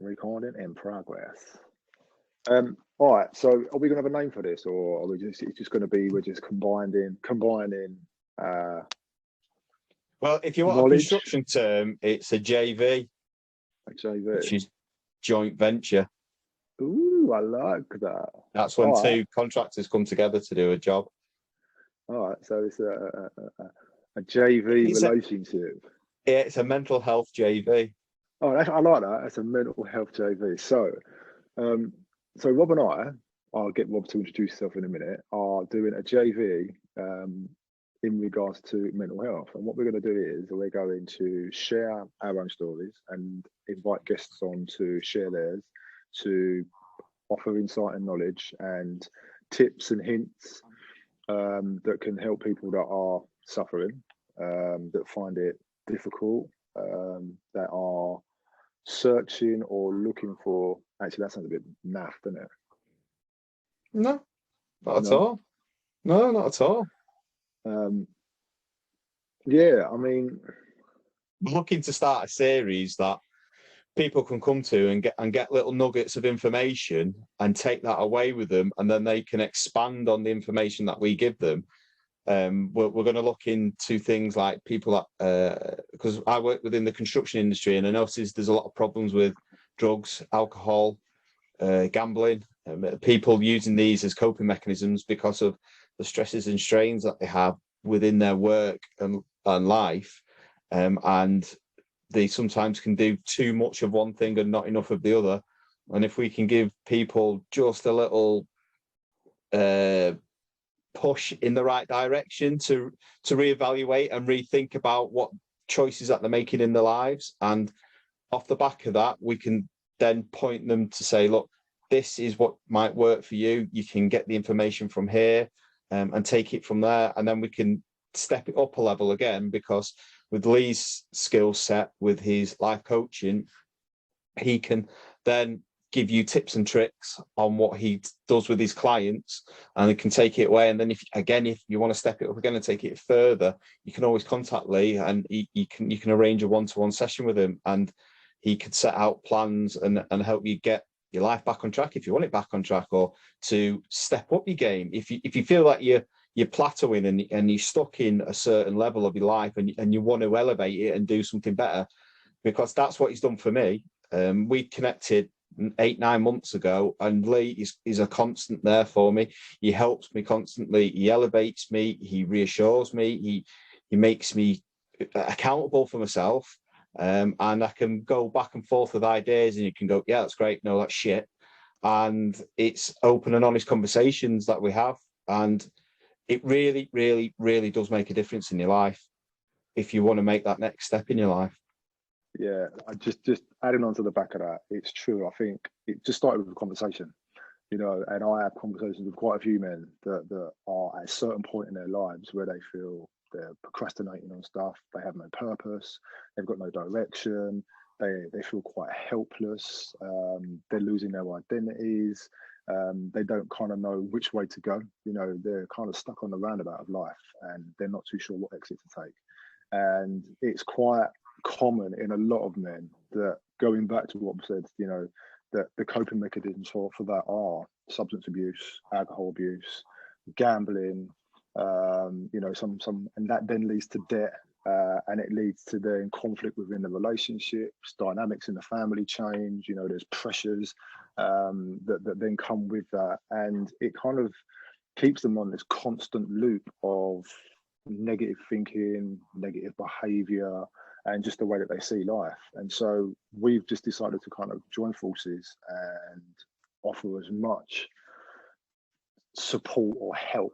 Recording in progress. All right. So, are we going to have a name for this, or are we just? It's just going to be we're just combining. Well, if you want knowledge. a construction term, it's a JV. A JV, which is joint venture. Ooh, I like that. That's when two contractors come together to do a job. All right. So it's a JV relationship. It's a mental health JV. Oh, I like that. It's a mental health JV. So, Rob and I'll get Rob to introduce himself in a minute, are doing a JV in regards to mental health. And what we're going to do is we're going to share our own stories and invite guests on to share theirs, to offer insight and knowledge and tips and hints that can help people that are suffering, that find it difficult, that are searching or looking for. Actually, that sounds a bit naff, doesn't it? No, not at all. No, not at all. Yeah, I mean, we're looking to start a series that people can come to and get little nuggets of information and take that away with them, and then they can expand on the information that we give them. We're going to look into things like people that, because I work within the construction industry, and I notice there's a lot of problems with drugs, alcohol, gambling, people using these as coping mechanisms because of the stresses and strains that they have within their work and life, and they sometimes can do too much of one thing and not enough of the other. And if we can give people just a little push in the right direction to reevaluate and rethink about what choices that they're making in their lives, and off the back of that, we can then point them to say, look, this is what might work for you. You can get the information from here and take it from there. And then we can step it up a level again, because with Lee's skill set, with his life coaching, he can then give you tips and tricks on what he does with his clients, and he can take it away. And then if you want to step it up again and take it further, you can always contact Lee, and you can arrange a one-to-one session with him, and he could set out plans and help you get your life back on track if you want it back on track, or to step up your game. If you feel like you're plateauing and you're stuck in a certain level of your life, and you want to elevate it and do something better, because that's what he's done for me. We connected 8-9 months ago, and Lee is a constant there for me. He helps me constantly. He elevates me. He reassures me. He makes me accountable for myself. And I can go back and forth with ideas, and you can go, yeah, that's great. No, that's shit. And it's open and honest conversations that we have. And it really, really, really does make a difference in your life if you want to make that next step in your life. Yeah, I just adding on to the back of that, it's true. I think it just started with a conversation, and I have conversations with quite a few men that are at a certain point in their lives where they feel they're procrastinating on stuff, they have no purpose, they've got no direction, they feel quite helpless, they're losing their identities, they don't kind of know which way to go, they're kind of stuck on the roundabout of life, and they're not too sure what exit to take. And it's quite common in a lot of men that, going back to what I said, that the coping mechanisms for that are substance abuse, alcohol abuse, gambling, some, and that then leads to debt, and it leads to then conflict within the relationships, dynamics in the family change. There's pressures that then come with that, and it kind of keeps them on this constant loop of negative thinking, negative behavior, and just the way that they see life. And so we've just decided to kind of join forces and offer as much support or help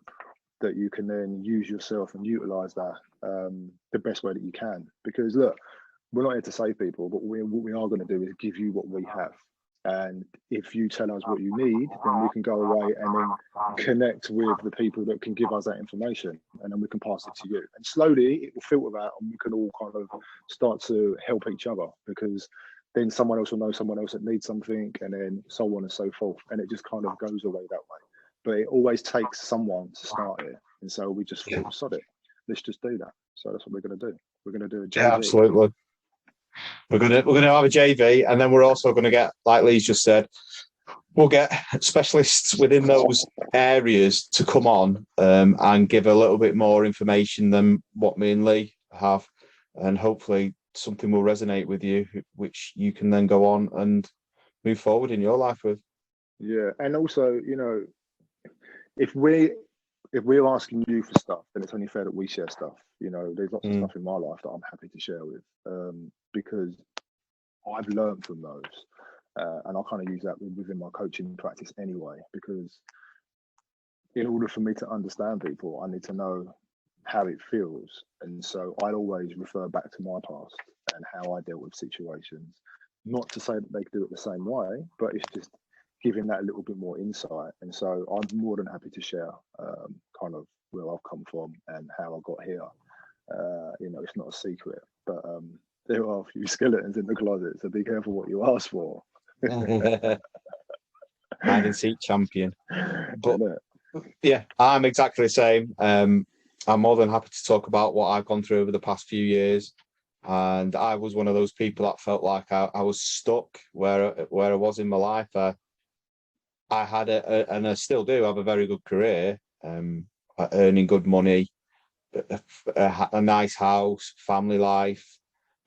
that you can then use yourself and utilize that the best way that you can. Because look, we're not here to save people, but what we are going to do is give you what we have. And if you tell us what you need, then we can go away and then connect with the people that can give us that information, and then we can pass it to you. And slowly it will filter out, and we can all kind of start to help each other, because then someone else will know someone else that needs something, and then so on and so forth. And it just kind of goes away that way. But it always takes someone to start it. And so we just thought, sod it, let's just do that. So that's what we're going to do. We're going to do a JV. Yeah, absolutely. We're gonna have a JV, and then we're also gonna get, like Lee's just said, we'll get specialists within those areas to come on and give a little bit more information than what me and Lee have, and hopefully something will resonate with you, which you can then go on and move forward in your life with. Yeah, and also, you know, if we're asking you for stuff, then it's only fair that we share stuff. You know, there's lots of stuff in my life that I'm happy to share with, because I've learned from those. And I kind of use that within my coaching practice anyway, because in order for me to understand people, I need to know how it feels. And so I'd always refer back to my past and how I dealt with situations. Not to say that they do it the same way, but it's just giving that a little bit more insight. And so I'm more than happy to share kind of where I've come from and how I got here. You know, it's not a secret, but there are a few skeletons in the closet, so be careful what you ask for. Hide and seek champion. But yeah, I'm exactly the same. I'm more than happy to talk about what I've gone through over the past few years. And I was one of those people that felt like I was stuck where I was in my life. I had and I still do have a very good career, earning good money, a nice house, family life.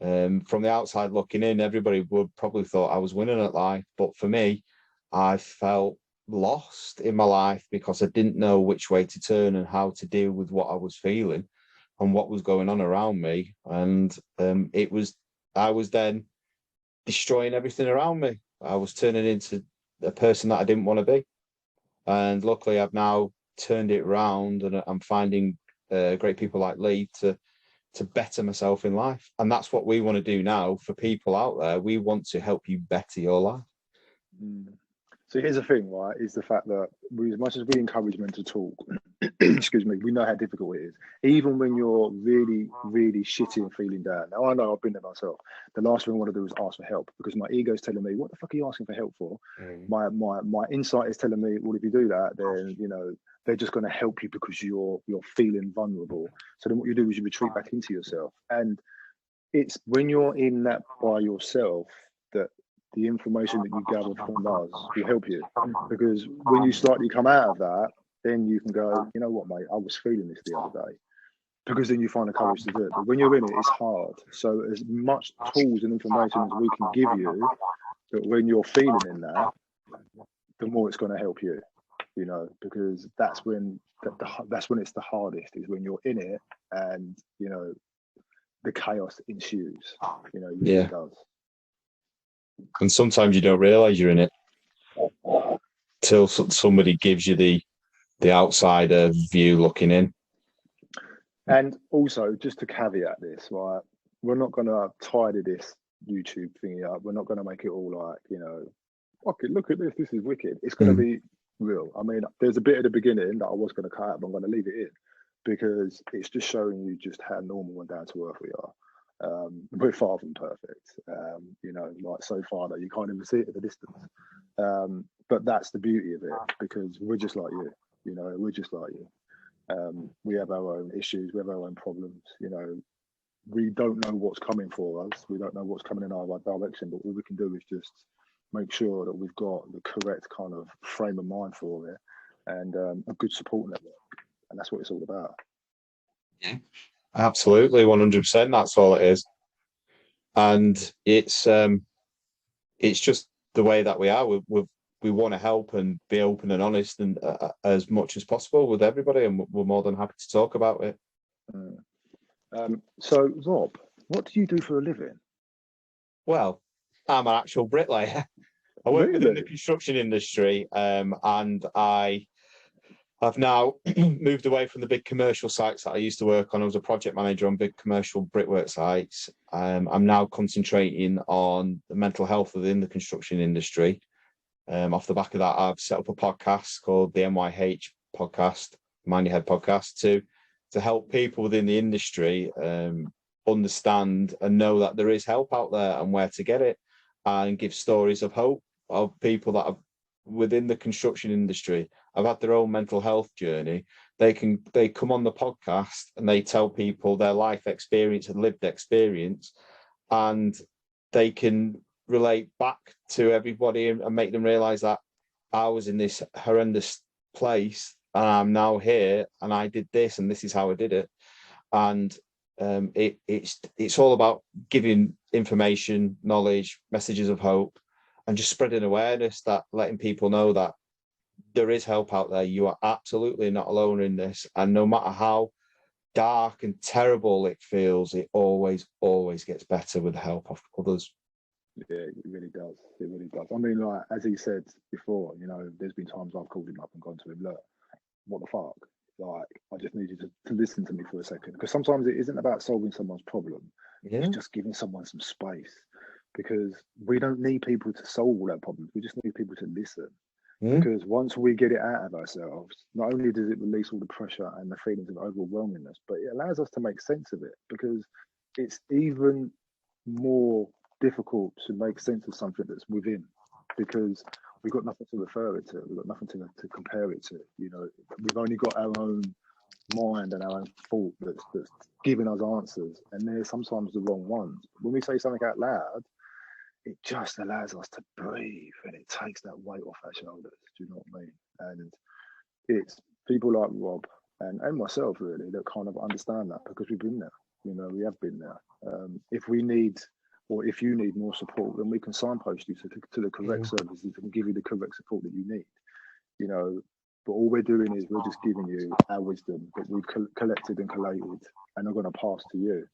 From the outside looking in, everybody would probably thought I was winning at life. But for me, I felt lost in my life because I didn't know which way to turn and how to deal with what I was feeling and what was going on around me. And I was then destroying everything around me. I was turning into a person that I didn't want to be. And luckily, I've now turned it around, and I'm finding great people like Lee to better myself in life. And that's what we want to do now for people out there. We want to help you better your life. So here's the thing, right, is the fact that as much as we encourage men to talk, excuse me, we know how difficult it is. Even when you're really, really shitty and feeling down. Now, I know I've been there myself. The last thing I want to do is ask for help because my ego is telling me, what the fuck are you asking for help for? My insight is telling me, well, if you do that, then, you know, they're just going to help you because you're feeling vulnerable. So then what you do is you retreat back into yourself. And it's when you're in that by yourself that the information that you gather from us will help you, because when you slightly come out of that, then you can go, you know what, mate, I was feeling this the other day, because then you find the courage to do it. But when you're in it, it's hard. So as much tools and information as we can give you, that when you're feeling in that, the more it's going to help you, you know, because that's when it's the hardest, is when you're in it and, you know, the chaos ensues, you know, it does. And sometimes you don't realize you're in it till somebody gives you the outsider view looking in. And also, just to caveat this, right, we're not going to tidy this YouTube thingy up. We're not going to make it all like, you know, okay, look at this is wicked. It's going to be real. I mean, there's a bit at the beginning that I was going to cut out, but I'm going to leave it in because it's just showing you just how normal and down to earth we are. We're far from perfect, you know, like so far that you can't even see it at the distance. But that's the beauty of it, because we're just like you, you know, we're just like you. We have our own issues, we have our own problems, you know. We don't know what's coming for us. We don't know what's coming in our direction, but all we can do is just make sure that we've got the correct kind of frame of mind for it and a good support network. And that's what it's all about. Yeah. Absolutely, 100%. That's all it is, and it's just the way that we are. We want to help and be open and honest and as much as possible with everybody, and we're more than happy to talk about it. So, Rob, what do you do for a living? Well, I'm an actual bricklayer. I work within the construction industry, and I've now moved away from the big commercial sites that I used to work on. I was a project manager on big commercial brickwork sites. I'm now concentrating on the mental health within the construction industry. Off the back of that, I've set up a podcast called the MYHPodcast, Mind Your Head Podcast, to help people within the industry understand and know that there is help out there and where to get it, and give stories of hope of people that are within the construction industry have had their own mental health journey. They come on the podcast and they tell people their life experience and lived experience, and they can relate back to everybody and make them realize that I was in this horrendous place and I'm now here and I did this and this is how I did it. And it's all about giving information, knowledge, messages of hope, and just spreading awareness, that letting people know that there is help out there. You are absolutely not alone in this. And no matter how dark and terrible it feels, it always gets better with the help of others. Yeah, it really does. It really does. I mean, like, as he said before, you know, there's been times I've called him up and gone to him, look, what the fuck? Like, I just need you to listen to me for a second. Because sometimes it isn't about solving someone's problem. Yeah. It's just giving someone some space. Because we don't need people to solve all their problems. We just need people to listen. Because once we get it out of ourselves, not only does it release all the pressure and the feelings of overwhelmingness, but it allows us to make sense of it. Because it's even more difficult to make sense of something that's within, because we've got nothing to refer it to, we've got nothing to compare it to. You know, we've only got our own mind and our own thought that's giving us answers, and they're sometimes the wrong ones. When we say something out loud, it just allows us to breathe, and it takes that weight off our shoulders. Do you know what I mean? And it's people like Rob and myself really that kind of understand that, because we've been there. You know, we have been there. If we need, or if you need more support, then we can signpost you to the correct services that can give you the correct support that you need. You know, but all we're doing is we're just giving you our wisdom that we've collected and collated and are going to pass to you.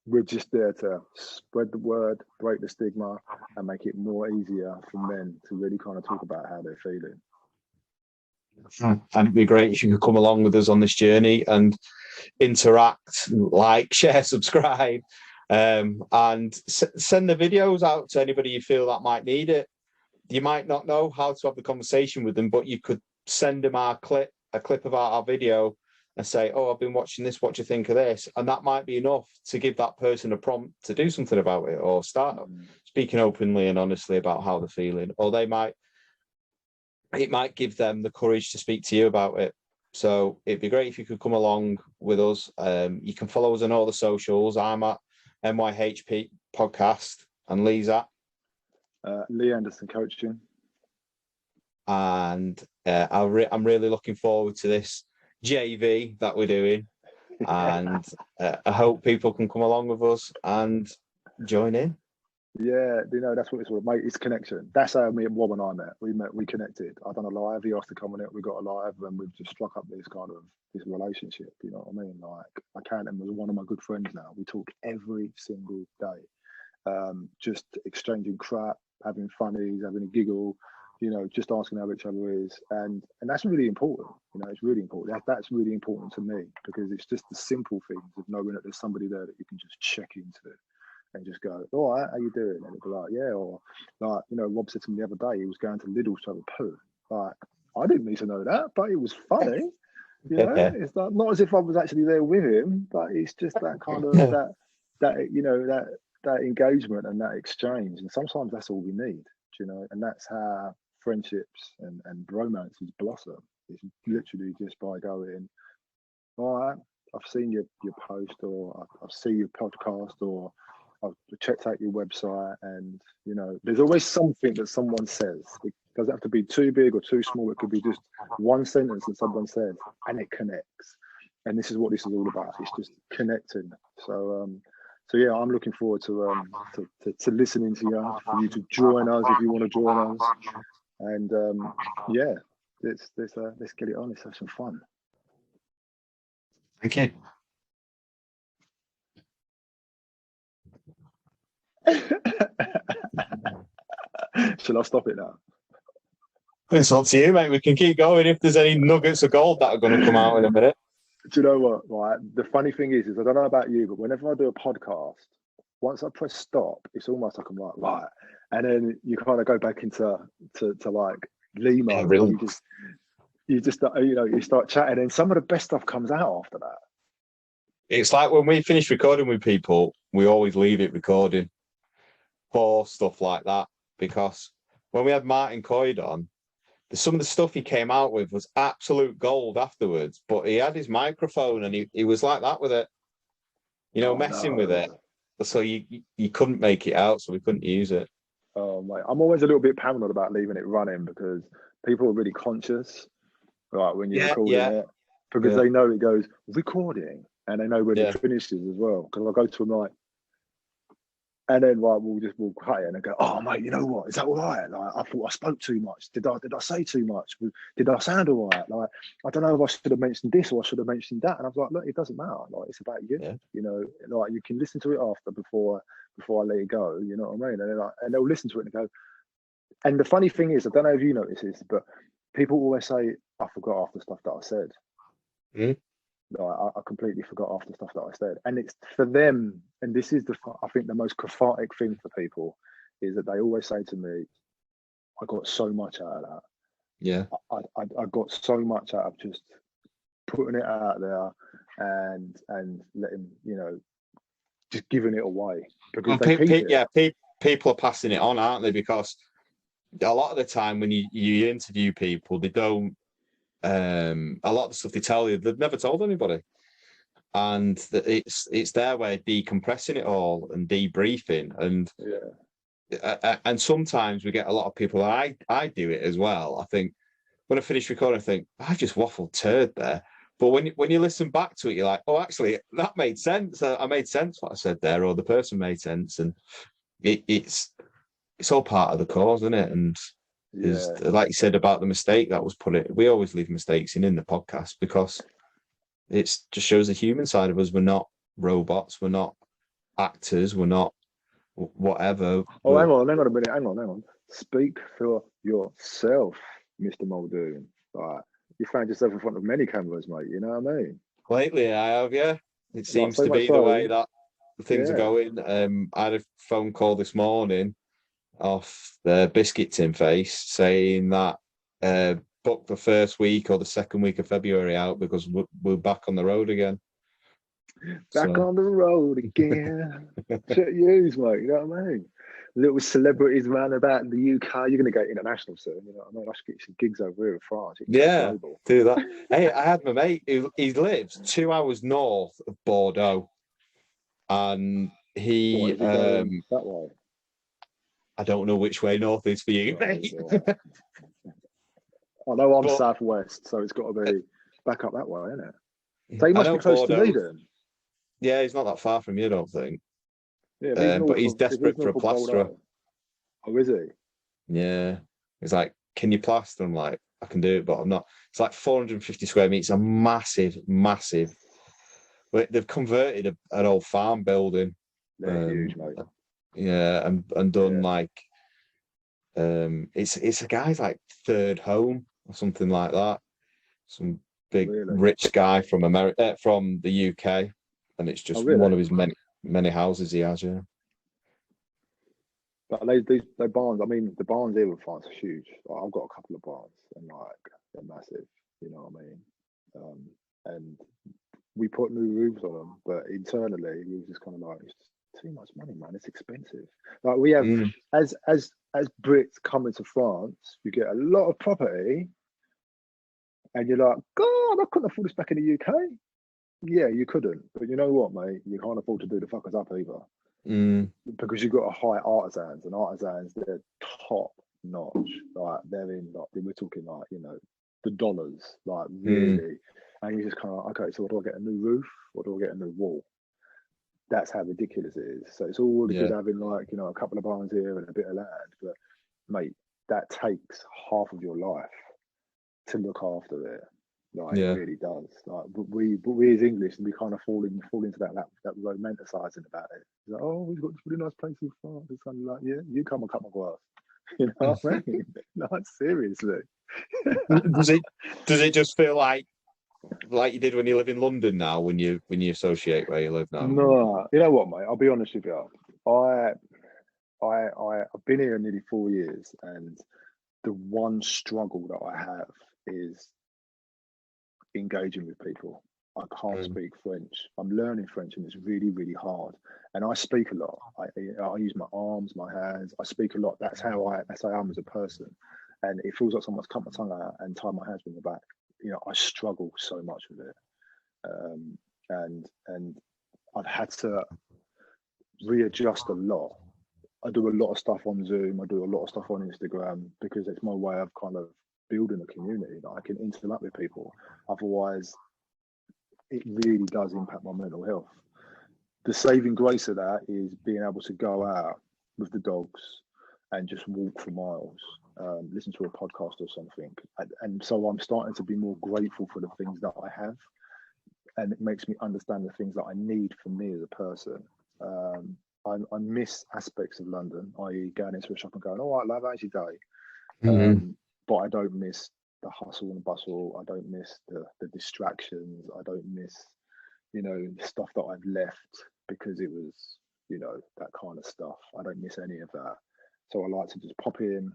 We're just there to spread the word, break the stigma, and make it more easier for men to really kind of talk about how they're feeling. And it'd be great if you could come along with us on this journey and interact, like, share, subscribe, and send the videos out to anybody you feel that might need it. You might not know how to have the conversation with them, but you could send them a clip of our video and say, oh, I've been watching this, what do you think of this? And that might be enough to give that person a prompt to do something about it, or start speaking openly and honestly about how they're feeling. Or it might give them the courage to speak to you about it. So it'd be great if you could come along with us. You can follow us on all the socials. I'm at MYHPodcast and Lee's at LeeAnderson Coaching. And I'm really looking forward to this JV that we're doing. And I hope people can come along with us and join in. Yeah, you know, that's what it's all about, mate. It's connection. That's how me and Rob and I met. We connected. I done a live. He asked to come on it. We got a live, and we've just struck up this relationship. You know what I mean? Like, I count him as one of my good friends now. We talk every single day, just exchanging crap, having funnies, having a giggle. You know, just asking how each other is, and that's really important. You know, it's really important. That's really important to me, because it's just the simple things of knowing that there's somebody there that you can just check into. And just go, all right, how you doing? And it'll be like, yeah. Or like, you know, Rob said to me the other day, he was going to Lidl's to have a poo. Like, I didn't need to know that, but it was funny. You know, it's not as if I was actually there with him, but it's just that kind of that you know, that engagement and that exchange. And sometimes that's all we need, you know, and that's how friendships and romances blossom. It's literally just by going, all right, I've seen your post, or I've seen your podcast, or I've checked out your website, and you know, there's always something that someone says. It doesn't have to be too big or too small. It could be just one sentence that someone says, and it connects. And this is what this is all about. It's just connecting. So yeah, I'm looking forward to listening to you, for you to join us if you want to join us. And yeah, let's get it on. Let's have some fun. Thank you. Shall I stop it now? It's up to you, mate. We can keep going if there's any nuggets of gold that are going to come out in a minute. Do you know what? Right. The funny thing is I don't know about you, but whenever I do a podcast, once I press stop, it's almost like I'm like, right. And then you kind of go back into like Lee mode. Yeah, really. You just you know, you start chatting, and some of the best stuff comes out after that. It's like when we finish recording with people, we always leave it recording for stuff like that, because when we had Martin Coyd on, some of the stuff he came out with was absolute gold afterwards, but he had his microphone and he was like that with it, you know, messing with it. so you couldn't make it out, so we couldn't use it. Oh mate, I'm always a little bit paranoid about leaving it running because people are really conscious, like when you're recording it, because they know it goes recording and they know when it finishes as well. Because I go to them like, and then like we'll cut it and they go, oh mate, you know what? Is that all right? Like I thought I spoke too much. Did I say too much? Did I sound all right? Like I don't know if I should have mentioned this or I should have mentioned that. And I was like, look, it doesn't matter. Like it's about you. You know, like you can listen to it after before I let it go. You know what I mean? And they'll listen to it and go. And the funny thing is, I don't know if you notice this, but people always say, I forgot half the stuff that I said. I completely forgot half the stuff that I said. And it's for them, and this is I think the most cathartic thing for people is that they always say to me, I got so much out of that. Yeah. I got so much out of just putting it out there and letting, you know, just giving it away. Because people are passing it on, aren't they? Because a lot of the time when you interview people, they don't a lot of the stuff they tell you they've never told anybody, and it's their way of decompressing it all and debriefing. And sometimes we get a lot of people, and I do it as well. I think when I finish recording, I think I just waffled turd there. But when you listen back to it, you're like, oh, actually, that made sense. I made sense what I said there, or the person made sense, and it's all part of the cause, isn't it? And is like you said about the mistake that was we always leave mistakes in the podcast because it just shows the human side of us. We're not robots, we're not actors, we're not whatever. Oh, hang on a minute, hang on. Speak for yourself, Mr. Muldoon. Right. You found yourself in front of many cameras, mate, you know what I mean? Lately I have, yeah. It seems to be the way that things are going. I had a phone call this morning off the Biscuit Tin Face saying that book the first week or the second week of February out because we're back on the road again. Back on the road again. Shit use, mate, you know what I mean? Little celebrities around about the UK. You're going to go international soon, you know what I mean? I should get some gigs over here in France. Yeah, do that. Hey, I had my mate he lives 2 hours north of Bordeaux, and he that way. I don't know which way north is for you, mate. I know I'm southwest, so it's got to be back up that way, isn't it? So he must be close to me then. Yeah, he's not that far from you, I don't think. Yeah, but he's desperate for a plasterer. Oh, is he? Yeah. He's like, can you plaster? I'm like, I can do it, but I'm not. It's like 450 square meters, a massive. They've converted an old farm building. They're huge, mate. Yeah, and done like it's a guy's like third home or something like that. Some big rich guy from America, from the UK, and it's just one of his many houses he has. Yeah. But they barns. I mean, the barns here in France are huge. Like, I've got a couple of barns, and like they're massive. You know what I mean? And we put new roofs on them, but internally we was just kind of like, it's just too much money, man. It's expensive. Like we have, as Brits coming to France, you get a lot of property, and you're like, God, I couldn't afford this back in the UK. Yeah, you couldn't, but you know what, mate? You can't afford to do the fuckers up either. Because you've got to hire artisans, and artisans, they're top notch. Like they're in, like we're talking like, you know, the dollars, like really. And you just kind of, okay, so what do I get, a new roof or do I get a new wall? That's how ridiculous it is. So it's all good having like, you know, a couple of barns here and a bit of land, but mate, that takes half of your life to look after it. Like it really does. Like, but we as English, we kind of fall into that romanticizing about it. It's like, oh, we've got this really nice place in France. It's kind of like, yeah, you come and cut my grass. You know what I mean? No, seriously. Does it just feel like you did when you live in London now, when you associate where you live now? No, you know what, mate? I'll be honest with you. I've been here nearly 4 years, and the one struggle that I have is engaging with people. I can't speak French. I'm learning French, and it's really, really hard. And I speak a lot. I use my arms, my hands. I speak a lot. That's how I am as a person. And it feels like someone's cut my tongue out and tied my hands behind the back. You know, I struggle so much with it. And I've had to readjust a lot. I do a lot of stuff on Zoom. I do a lot of stuff on Instagram because it's my way of kind of building a community that I can interact with people. Otherwise, it really does impact my mental health. The saving grace of that is being able to go out with the dogs and just walk for miles, listen to a podcast or something. And so I'm starting to be more grateful for the things that I have. And it makes me understand the things that I need for me as a person. I miss aspects of London, i.e. going into a shop and going, all right, love, how's your day? But I don't miss the hustle and bustle. I don't miss the distractions. I don't miss, you know, the stuff that I've left because it was, you know, that kind of stuff. I don't miss any of that. So I like to just pop in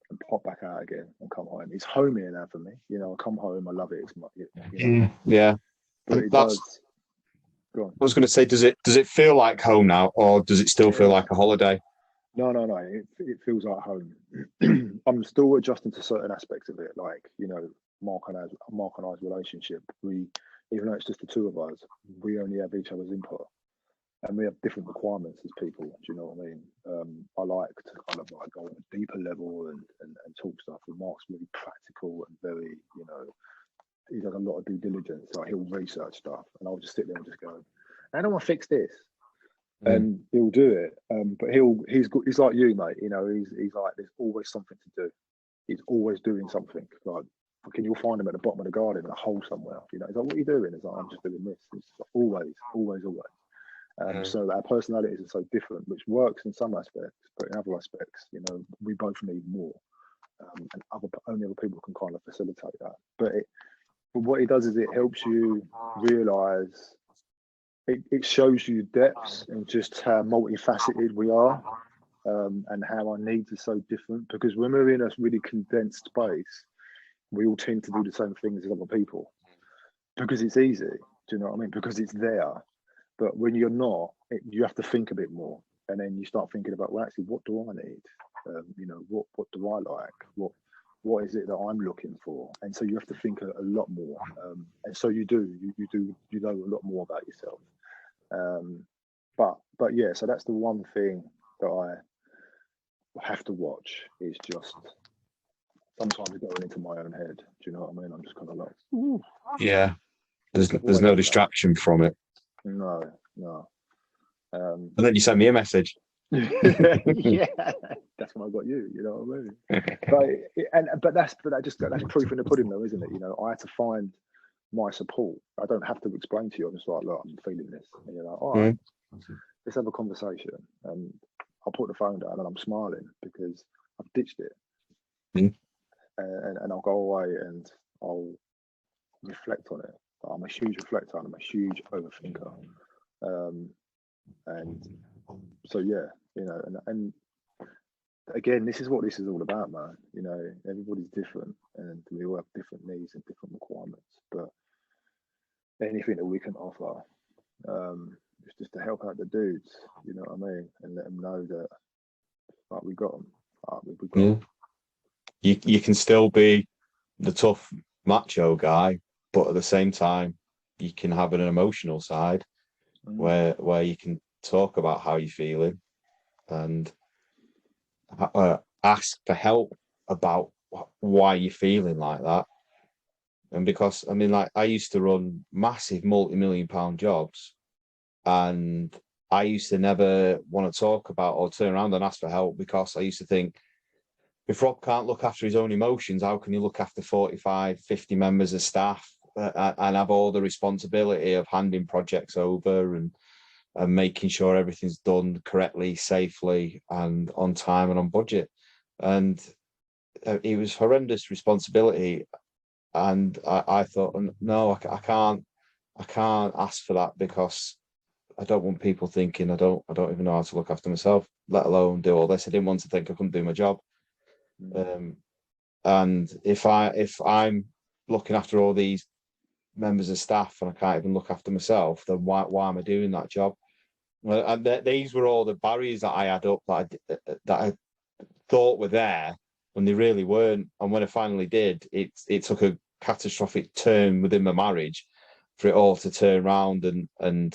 and pop back out again and come home. It's home here now for me. You know, I come home, I love it. It's my, you know, yeah. But it does. Go on. I was going to say, does it feel like home now, or does it still feel like a holiday? No. It feels like home. I'm still adjusting to certain aspects of it, like, you know, Mark and I's relationship. Even though it's just the two of us, we only have each other's input, and we have different requirements as people. Do you know what I mean? I like to kind of like go on a deeper level and talk stuff. And Mark's really practical and very, you know, he does a lot of due diligence. Like he'll research stuff, and I'll just sit there and just go, "I don't want to fix this," and he'll do it. But he's like you, mate. You know, he's like, there's always something to do. He's always doing something. Like, fucking, you'll find him at the bottom of the garden in a hole somewhere. You know, he's like, "What are you doing?" He's like, "I'm just doing this." It's always. So our personalities are so different, which works in some aspects, but in other aspects, you know, we both need more, and only other people can kind of facilitate that. But what it does is it helps you realise, it shows you depths and just how multifaceted we are, and how our needs are so different. Because when we're in a really condensed space, we all tend to do the same things as other people because it's easy. Do you know what I mean? Because it's there. But when you're not, you have to think a bit more, and then you start thinking about, well, actually, what do I need? You know, what do I like? What is it that I'm looking for? And so you have to think a lot more. And so you know a lot more about yourself. But yeah, so that's the one thing that I have to watch, is just sometimes going into my own head. Do you know what I mean? I'm just kind of like, ooh. Yeah. There's no distraction from it. No. And then you send me a message. Yeah, that's why I got you. You know what I mean? But that's proof in the pudding, though, isn't it? You know, I had to find my support. I don't have to explain to you. I'm just like, look, I'm feeling this, and you're like, all right, let's have a conversation. And I'll put the phone down and I'm smiling because I've ditched it, and I'll go away and I'll reflect on it. I'm a huge reflector and I'm a huge overthinker, and so yeah, you know, and again, this is what this is all about, man. You know, everybody's different, and we all have different needs and different requirements. But anything that we can offer, is just to help out the dudes. You know what I mean, and let them know that, like, we got them. We got them. You can still be the tough macho guy, but at the same time, you can have an emotional side where you can talk about how you're feeling and ask for help about why you're feeling like that. And because, I mean, like, I used to run massive multi-million-pound jobs, and I used to never want to talk about or turn around and ask for help, because I used to think, if Rob can't look after his own emotions, how can he look after 45, 50 members of staff and have all the responsibility of handing projects over and making sure everything's done correctly, safely, and on time and on budget? And it was horrendous responsibility. And I thought, no, I can't ask for that, because I don't want people thinking I don't even know how to look after myself, let alone do all this. I didn't want to think I couldn't do my job. And if I'm looking after all these members of staff and I can't even look after myself, then why am I doing that job? And these were all the barriers that I had up that I thought were there when they really weren't. And when I finally did, it took a catastrophic turn within my marriage for it all to turn around and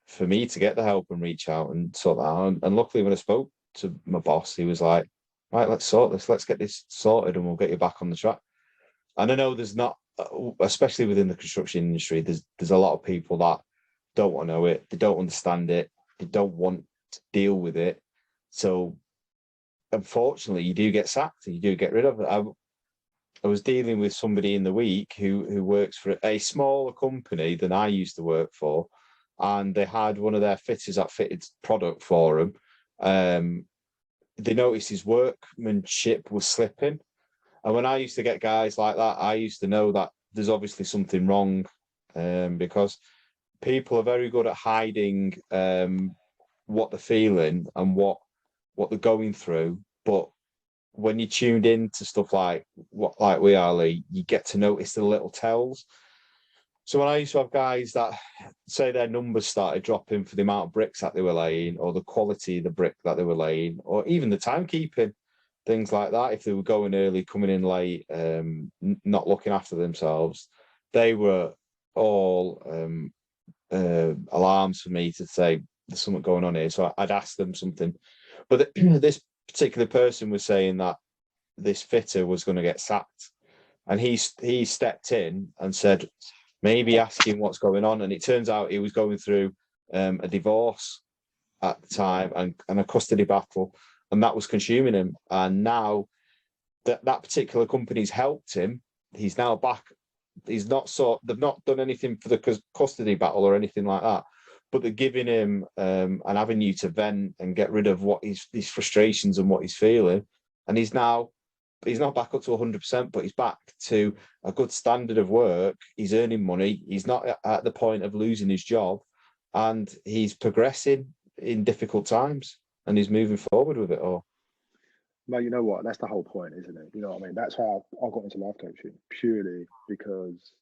for me to get the help and reach out and sort that out. And luckily, when I spoke to my boss, he was like, right, let's sort this, let's get this sorted and we'll get you back on the track. And I know there's not, especially within the construction industry, there's a lot of people that don't want to know it, they don't understand it, they don't want to deal with it. So unfortunately, you do get sacked and you do get rid of it. I was dealing with somebody in the week who works for a smaller company than I used to work for, and they had one of their fitters that fitted product for them. They noticed his workmanship was slipping. And when I used to get guys like that, I used to know that there's obviously something wrong, because people are very good at hiding what they're feeling and what they're going through. But when you're tuned in to stuff like we are, Lee, you get to notice the little tells. So when I used to have guys that say their numbers started dropping for the amount of bricks that they were laying, or the quality of the brick that they were laying, or even the timekeeping, things like that, if they were going early, coming in late, not looking after themselves, they were all alarms for me to say there's something going on here. So I'd ask them something. But this particular person was saying that this fitter was going to get sacked. And he stepped in and said, maybe ask him what's going on. And it turns out he was going through a divorce at the time and a custody battle, and that was consuming him. And now that particular company's helped him, he's now back. They've not done anything for the custody battle or anything like that, but they're giving him an avenue to vent and get rid of what his frustrations and what he's feeling. And he's not back up to 100%, but he's back to a good standard of work. He's earning money. He's not at the point of losing his job, and he's progressing in difficult times, and he's moving forward with it all. Mate, you know what? That's the whole point, isn't it? You know what I mean? That's how I got into life coaching, purely because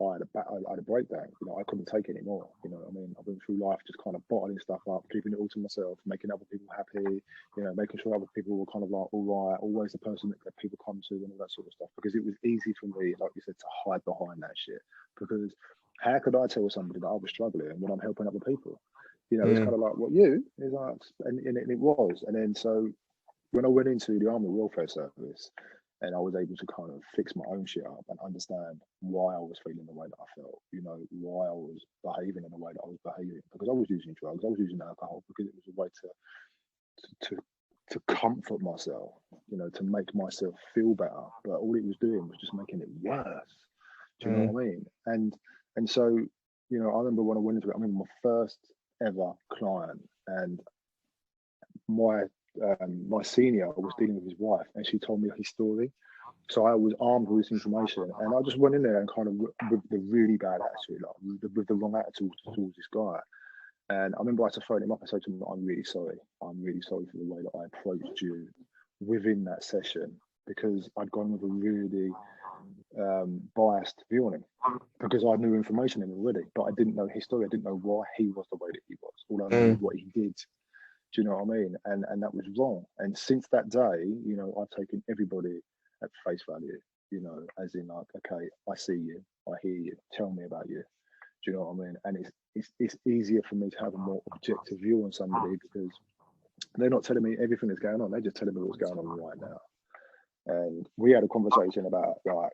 I had a breakdown. You know, I couldn't take it anymore. You know what I mean? I went through life just kind of bottling stuff up, keeping it all to myself, making other people happy, you know, making sure other people were kind of like, all right, always the person that people come to and all that sort of stuff. Because it was easy for me, like you said, to hide behind that shit. Because how could I tell somebody that I was struggling when I'm helping other people? You know, it's kind of like, what you? It's like, and it was. And then so when I went into the Army Welfare Service, and I was able to kind of fix my own shit up and understand why I was feeling the way that I felt, you know, why I was behaving in the way that I was behaving, because I was using drugs, I was using alcohol, because it was a way to comfort myself, you know, to make myself feel better. But all it was doing was just making it worse. Do you know what I mean? And so, you know, I remember when I went into it, I remember my first ever client, and my senior was dealing with his wife, and she told me his story. So I was armed with this information, and I just went in there and kind of with the really bad attitude, like with the wrong attitude towards this guy. And I remember I had to phone him up and say to him, I'm really sorry. I'm really sorry for the way that I approached you within that session, because I'd gone with a really biased view on him, because I knew information on him already, but I didn't know his story. I didn't know why he was the way that he was. All I knew was what he did. Do you know what I mean? And that was wrong. And since that day, you know, I've taken everybody at face value, you know, as in like, okay, I see you, I hear you, tell me about you. Do you know what I mean? And it's easier for me to have a more objective view on somebody, because they're not telling me everything that's going on. They're just telling me what's going on right now. And we had a conversation about like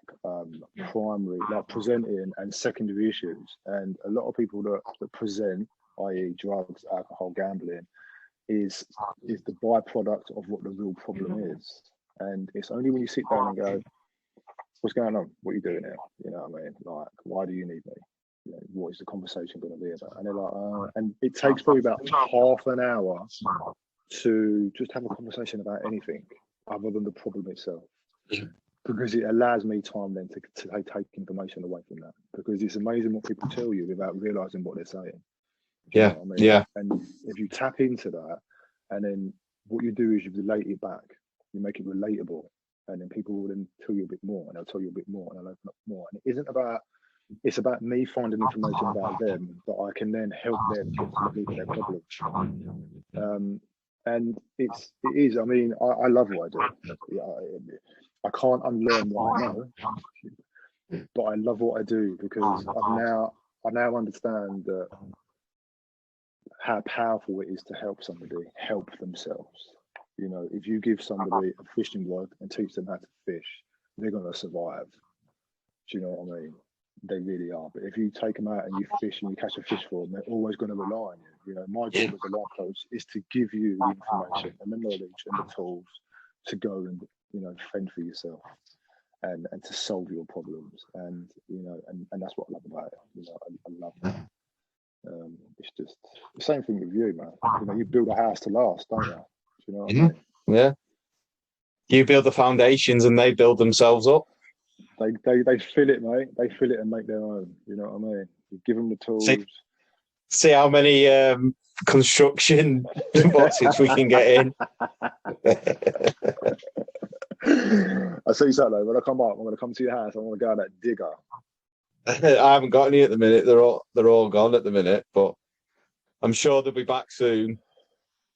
primary, like presenting and secondary issues. And a lot of people that present, i.e. drugs, alcohol, gambling, is the byproduct of what the real problem is. And it's only when you sit down and go, what's going on? What are you doing here? You know what I mean? Like, why do you need me? You know, what is the conversation going to be about? And they're like, and it takes probably about half an hour to just have a conversation about anything other than the problem itself. Because it allows me time then to take information away from that. Because it's amazing what people tell you without realizing what they're saying. Yeah, I mean? Yeah. And if you tap into that, and then what you do is you relate it back, you make it relatable, and then people will then tell you a bit more, and they'll tell you a bit more, and they'll open up more. And it isn't about, it's about me finding information about them that I can then help them get to the root of their problem. And it is. I mean, I love what I do. I can't unlearn what I know, but I love what I do, because I now understand that how powerful it is to help somebody help themselves. You know, if you give somebody a fishing rod and teach them how to fish, they're going to survive. Do you know what I mean? They really are. But if you take them out and you fish and you catch a fish for them, they're always going to rely on you. You know, my job as a life coach is to give you the information and the knowledge and the tools to go and, you know, fend for yourself and to solve your problems. And, you know, and that's what I love about it. You know, I love that. It's just the same thing with you, man. You know, you build a house to last, don't you? Do you know what I mean? Yeah. You build the foundations and they build themselves up. They fill it, mate. They fill it and make their own. You know what I mean? You give them the tools. See how many construction boxes we can get in. I'll see you Saturday. When I come up, I'm going to come to your house. I want to go on that digger. I haven't got any at the minute. They're all gone at the minute, but I'm sure they'll be back soon.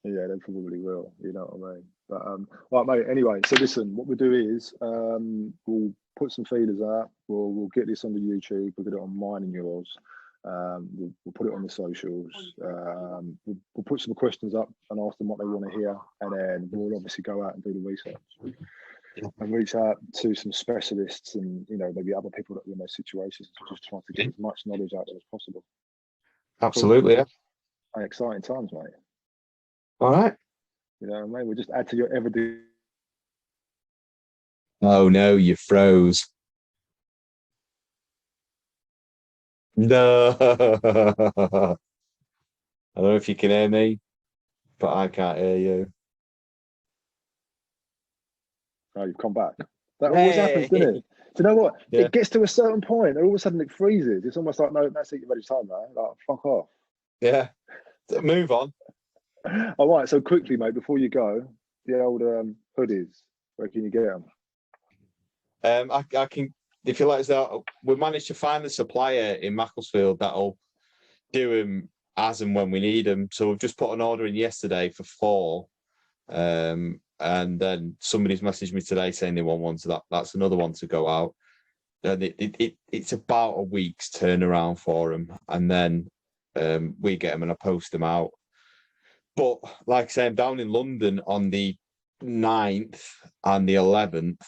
Yeah, they probably will. You know what I mean? But right, mate. Anyway, so listen, what we'll do is we'll put some feelers out. We'll get this on the YouTube. We'll get it on mine and yours. We'll put it on the socials. We'll put some questions up and ask them what they want to hear, and then we'll obviously go out and do the research and reach out to some specialists and, you know, maybe other people that are in those situations, just trying to get as much knowledge out there as possible. Absolutely, yeah. Exciting times, mate. All right. You know, mate, we'll just add to your ever-do. Oh no, you froze. No. I don't know if you can hear me, but I can't hear you. Oh, you've come back. That always happens, doesn't it? Do you know what? Yeah. It gets to a certain point, and all of a sudden it freezes. It's almost like, no, that's it, you've had your time, man. Like, fuck off. Yeah. Move on. All right, so quickly, mate, before you go, the old hoodies, where can you get them? I can, if you let us know, we managed to find the supplier in Macclesfield that'll do them as and when we need them. So we've just put an order in yesterday for 4. And then somebody's messaged me today saying they want one, so that's another one to go out. And it's about a week's turnaround for them, and then we get them and I post them out. But like I say, I'm down in London on the 9th and the 11th.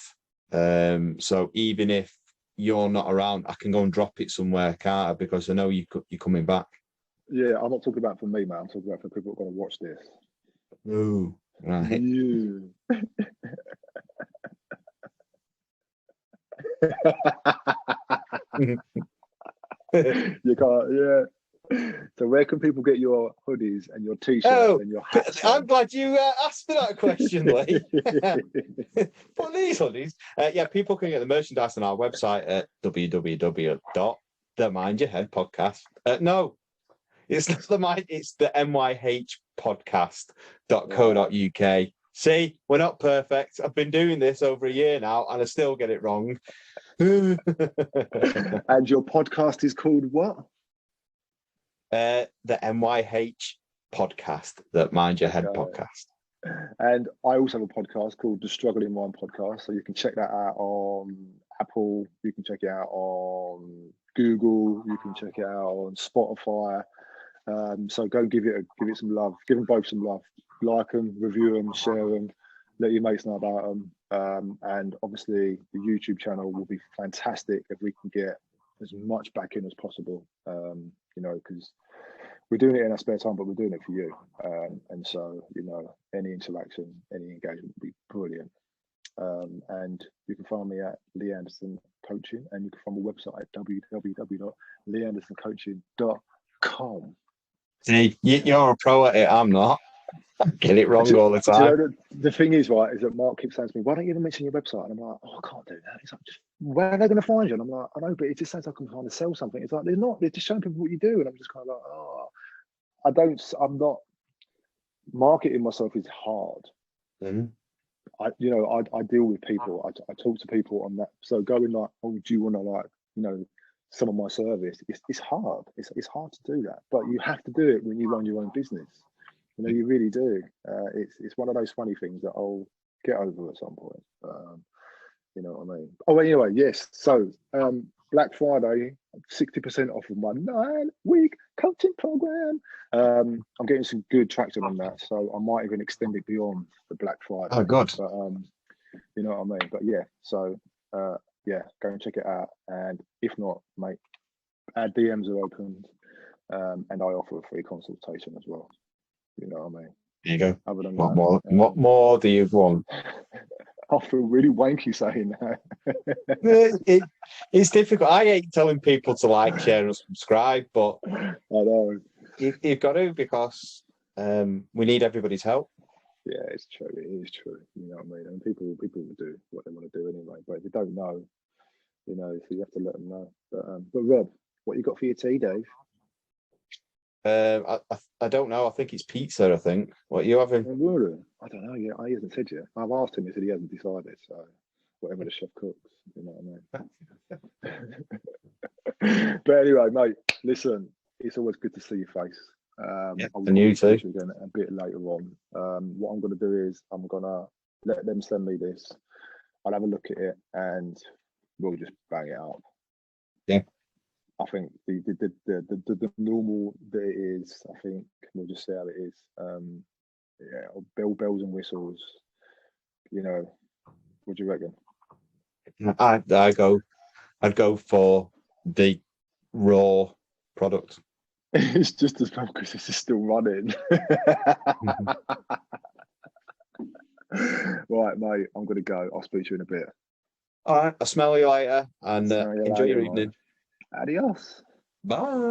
So even if you're not around, I can go and drop it somewhere, can't I? Because I know you're coming back. Yeah, I'm not talking about for me, man. I'm talking about for people who are going to watch this. Ooh, right. You. You can't, yeah. So where can people get your hoodies and your t-shirts and your hats? I'm glad you asked me that question, Lee. But these hoodies, yeah, people can get the merchandise on our website at www.themindyourheadpodcast. No, it's not it's the MYHPodcast.co.uk. See, we're not perfect. I've been doing this over a year now and I still get it wrong. And your podcast is called what? The MYH podcast, the Mind Your Head podcast. And I also have a podcast called the Struggling Mind podcast. So you can check that out on Apple. You can check it out on Google. You can check it out on Spotify. So go give it some love. Give them both some love. Like them, review them, share them. Let your mates know about them. And obviously the YouTube channel will be fantastic if we can get as much back in as possible. You know, because we're doing it in our spare time, but we're doing it for you. And so, you know, any interaction, any engagement would be brilliant. And you can find me at LeeAnderson Coaching, and you can find my website at www.leeandersoncoaching.com. See, you're a pro at it. I'm not. I get it wrong all the time. You know, the thing is, right, is that Mark keeps saying to me, why don't you even mention your website? And I'm like, oh, I can't do that. He's like, where are they going to find you? And I'm like, I know, but it just sounds like I'm trying to sell something. It's like, they're just showing people what you do. And I'm just kind of like, oh, I'm not, marketing myself is hard. Mm-hmm. I deal with people. I talk to people on that. So going like, oh, do you want to, like, you know, some of my service? It's hard. It's hard to do that, but you have to do it when you run your own business. You know, you really do. It's one of those funny things that I'll get over at some point. You know what I mean? Oh, anyway, yes. So Black Friday, 60% off of my 9-week coaching program. I'm getting some good traction on that, so I might even extend it beyond the Black Friday. Oh, good. But you know what I mean. But yeah, so yeah, go and check it out. And if not, mate, our DMs are open, and I offer a free consultation as well. You know what I mean. There you go. Other than What that, more? What more do you want? I feel really wanky saying that. It's difficult. I hate telling people to like, share, and subscribe, but I know. you've got to, because we need everybody's help. Yeah, it's true. It is true. You know what I mean? And people will do what they want to do anyway. But if they don't know, you know, so you have to let them know. But Rob, what you got for your tea, Dave? I don't know. I think it's pizza. I think. What are you having? I don't know. Yeah, he hasn't said yet. I've asked him. He said he hasn't decided. So whatever the chef cooks, you know what I mean. But anyway, mate, listen. It's always good to see your face. And you too. Again a bit later on. What I'm going to do is I'm going to let them send me this. I'll have a look at it and we'll just bang it up. Yeah. I think the normal that it is, I think we'll just see how it is. Yeah, bells and whistles. You know, what do you reckon? I'd go for the raw product. It's just as well because this is still running. Right, mate, I'm gonna go. I'll speak to you in a bit. All right, I'll smell you later, and enjoy your evening. Mate. Adios. Bye.